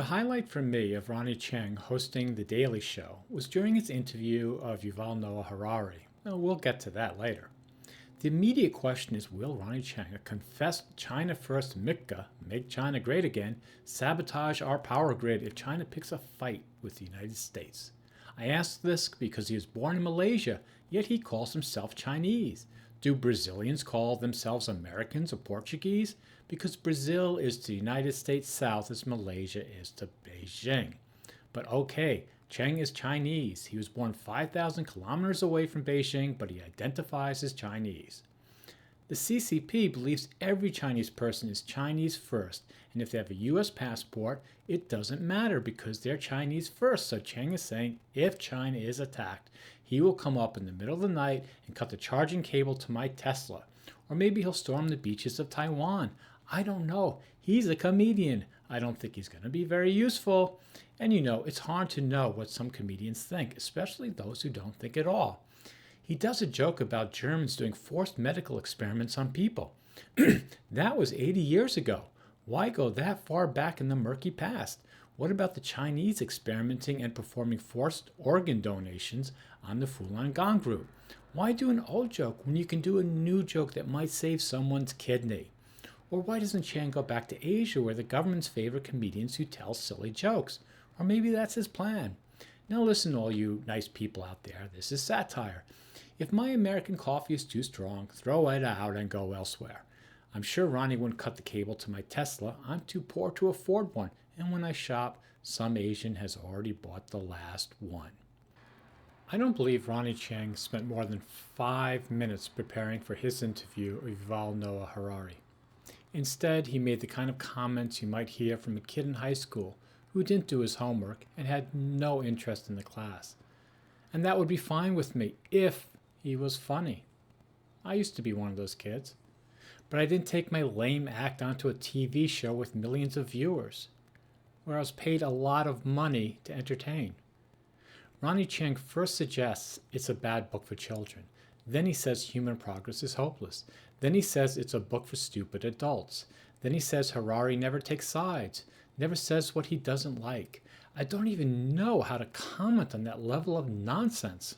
The highlight for me of Ronny Chieng hosting The Daily Show was during his interview of Yuval Harari. We'll get to that later. The immediate question is, will Ronny Chieng, a confessed China-first Mitka, make China great again, sabotage our power grid if China picks a fight with the United States? I ask this because he was born in Malaysia, yet he calls himself Chinese. Do Brazilians call themselves Americans or Portuguese? Because Brazil is to the United States south as Malaysia is to Beijing. But okay, Chieng is Chinese. He was born 5,000 kilometers away from Beijing, but he identifies as Chinese. The CCP believes every Chinese person is Chinese first, and if they have a US passport, it doesn't matter because they're Chinese first. So Chieng is saying if China is attacked, he will come up in the middle of the night and cut the charging cable to my Tesla. Or maybe he'll storm the beaches of Taiwan. I don't know. He's a comedian. I don't think he's going to be very useful. And it's hard to know what some comedians think, especially those who don't think at all. He does a joke about Germans doing forced medical experiments on people. That was 80 years ago. Why go that far back in the murky past? What about the Chinese experimenting and performing forced organ donations on the Falun Gong group? Why do an old joke when you can do a new joke that might save someone's kidney? Or why doesn't Chieng go back to Asia where the government's favorite comedians who tell silly jokes? Or maybe that's his plan. Now listen, all you nice people out there, this is satire. If my American coffee is too strong, throw it out and go elsewhere. I'm sure Ronny wouldn't cut the cable to my Tesla. I'm too poor to afford one. And when I shop, some Asian has already bought the last one. I don't believe Ronny Chieng spent more than 5 minutes preparing for his interview of Yuval Harari. Instead, he made the kind of comments you might hear from a kid in high school who didn't do his homework and had no interest in the class. And that would be fine with me if he was funny. I used to be one of those kids. But I didn't take my lame act onto a TV show with millions of viewers, where I was paid a lot of money to entertain. Ronny Chieng first suggests it's a bad book for children. Then he says human progress is hopeless. Then he says it's a book for stupid adults. Then he says Harari never takes sides, never says what he doesn't like. I don't even know how to comment on that level of nonsense.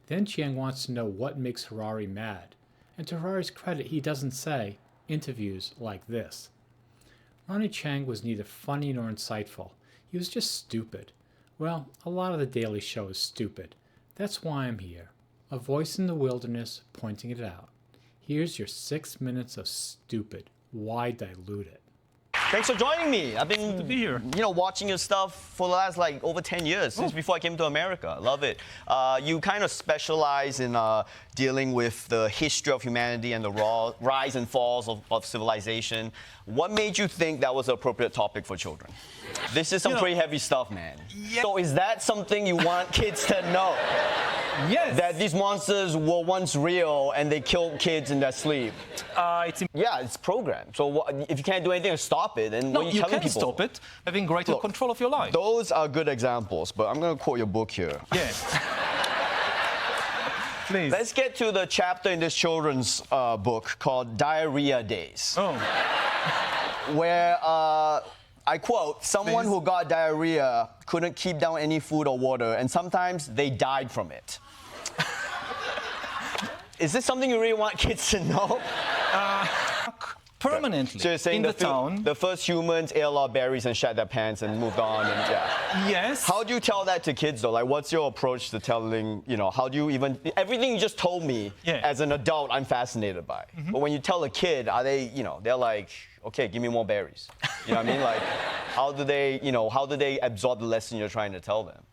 Then Chieng wants to know what makes Harari mad. And to Harari's credit, he doesn't say interviews like this. Ronny Chieng was neither funny nor insightful. He was just stupid. Well, a lot of The Daily Show is stupid. That's why I'm here. A voice in the wilderness pointing it out. Here's your 6 minutes of stupid. Why dilute it? Thanks for joining me. I've been, Good to be here. Watching your stuff for the last over 10 years, since before I came to America. Love it. You kind of specialize in dealing with the history of humanity and the rise and falls of civilization. What made you think that was an appropriate topic for children? This is some pretty heavy stuff, man. Yeah. So is that something you want kids to know? Yes. That these monsters were once real and they killed kids in their sleep? It's programmed. So if you can't do anything to stop it, then what are you telling people? You can stop it, having greater control of your life. Those are good examples, but I'm going to quote your book here. Yes. Please. Let's get to the chapter in this children's book called Diarrhea Days. Oh. Where, I quote, someone who got diarrhea couldn't keep down any food or water, and sometimes they died from it. Is this something you really want kids to know? Permanently So you're saying in the town. the first humans ate a lot of berries and shat their pants and moved on, and Yes. How do you tell that to kids though? Like, what's your approach to telling? How do you even everything you just told me? As an adult, I'm fascinated by. But when you tell a kid, are they? They're like, okay, give me more berries. You know what I mean? Like, how do they absorb the lesson you're trying to tell them?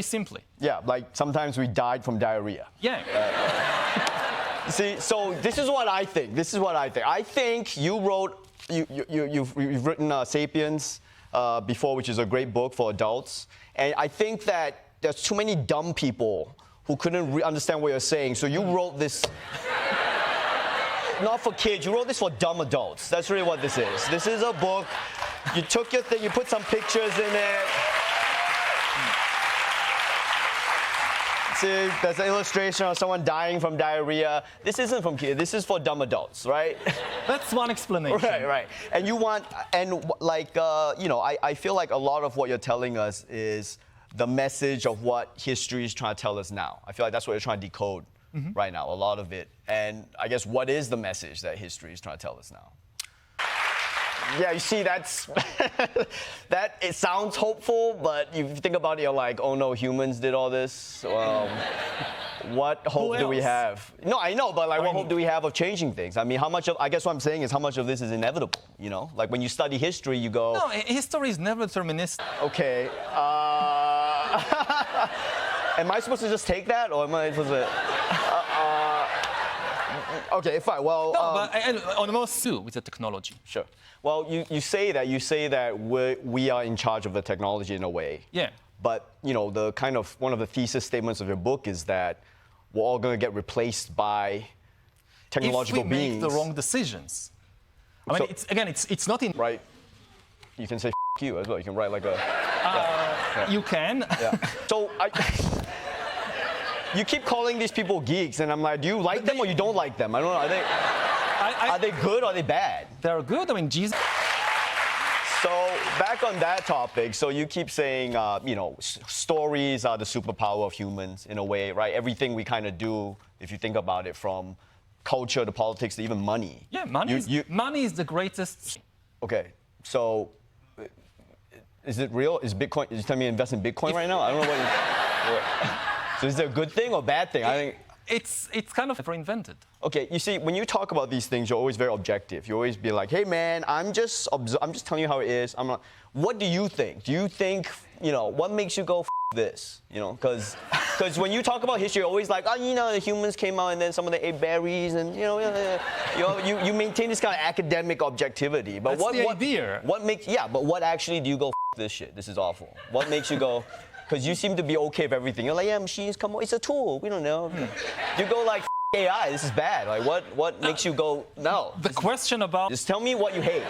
Simply. Yeah, like sometimes we died from diarrhea. Yeah. See, so this is what I think. I think you wrote, you've written *Sapiens* before, which is a great book for adults. And I think that there's too many dumb people who couldn't understand what you're saying. So you wrote this, not for kids. You wrote this for dumb adults. That's really what this is. This is a book. You took your thing. You put some pictures in it. See, there's an illustration of someone dying from diarrhea. This isn't from kids. This is for dumb adults, right? That's one explanation. Right. And you want, and like, I feel like a lot of what you're telling us is the message of what history is trying to tell us now. I feel like that's what you're trying to decode right now, a lot of it. And I guess what is the message that history is trying to tell us now? Yeah, you see, that's that. It sounds hopeful, but you think about it, you're like, oh no, humans did all this. What hope do we have? No, I know, but like, what hope do we have of changing things? I mean, how much of? I guess what I'm saying is, how much of this is inevitable? You know, like when you study history, you go. No, history is never deterministic. Okay. Am I supposed to just take that, or am I supposed to? Okay, fine. Well, No, but on the most too with the technology. Sure. Well, you say that we are in charge of the technology in a way. Yeah. But the kind of one of the thesis statements of your book is that we're all going to get replaced by technological if we beings. make the wrong decisions. I mean, it's not in. Right. You can say F you as well. You can write like a. You can. Yeah. So you keep calling these people geeks, and I'm like, do you like them or you don't like them? I don't know. Are they good or are they bad? They're good. I mean, Jesus. So back on that topic, so you keep saying, stories are the superpower of humans in a way, right? Everything we kind of do, if you think about it, from culture to politics to even money. Yeah, money is the greatest. Okay, so is it real? Is Bitcoin? Is you telling me to invest in Bitcoin right now? I don't know what. So is it a good thing or bad thing? I think. It's kind of never invented. Okay, you see, when you talk about these things, you're always very objective. You always be like, "Hey, man, I'm just telling you how it is." I'm not. What do you think? Do you think what makes you go F this? Because when you talk about history, you're always like, "Oh, the humans came out and then some of them ate berries," and you maintain this kind of academic objectivity. But That's the idea. But what actually do you go F this shit? This is awful. What makes you go? Because you seem to be okay with everything. You're like, yeah, machines come on. It's a tool. We don't know. You go like, AI, this is bad. Like, what makes you go, no? The question about... Just tell me what you hate.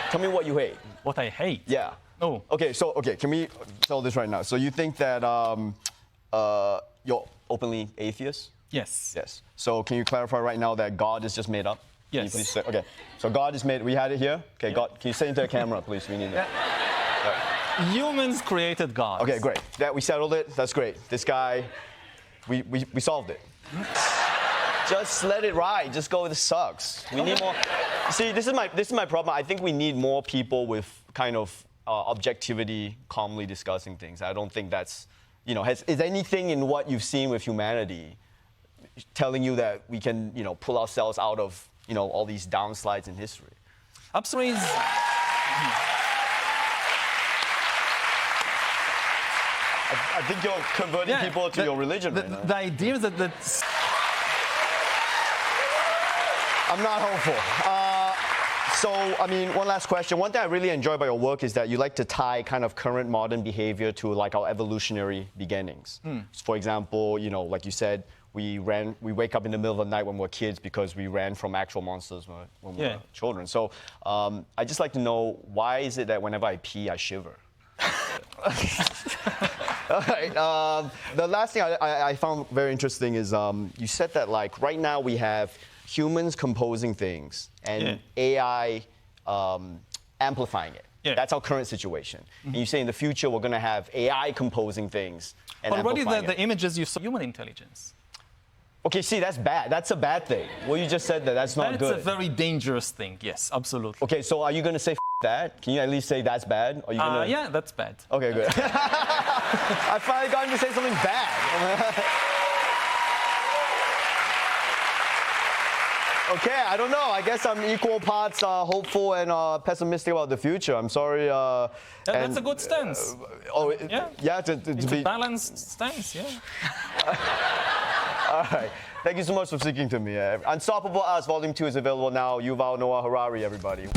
Tell me what you hate. What I hate? Yeah. Oh. Okay, can we tell this right now? So you think that you're openly atheist? Yes. Yes. So can you clarify right now that God is just made up? Yes. Can you please say, okay. So God is made, we had it here? Okay, yeah. God, can you say into the camera, please? We need it. Humans created God. Okay, great. That we settled it. That's great. This guy, we solved it. Just let it ride. Just go. This sucks. We need more. See, this is my problem. I think we need more people with kind of objectivity, calmly discussing things. I don't think that's, is anything in what you've seen with humanity telling you that we can, pull ourselves out of, all these downsides in history? Absolutely. I think you're converting people to your religion right now. The idea is that I'm not hopeful. One last question. One thing I really enjoy about your work is that you like to tie kind of current modern behavior to like our evolutionary beginnings. For example, like you said, we wake up in the middle of the night when we're kids because we ran from actual monsters when we were children. So I just like to know, why is it that whenever I pee, I shiver? All right. The last thing I found very interesting is you said that like right now we have humans composing things and AI amplifying it. Yeah. That's our current situation. And you say in the future we're going to have AI composing things and already amplifying the images you saw human intelligence. Okay, see, that's bad. That's a bad thing. Well, you just said that's not good. That's a very dangerous thing. Yes, absolutely. Okay, so are you going to say that? Can you at least say that's bad? Are you gonna... Yeah, that's bad. Okay, good. I finally got him to say something bad. Okay, I don't know. I guess I'm equal parts hopeful and pessimistic about the future. I'm sorry. That's a good stance. It's a balanced stance, yeah. All right. Thank you so much for speaking to me. Unstoppable Us, Volume 2 is available now. Yuval Noah Harari, everybody.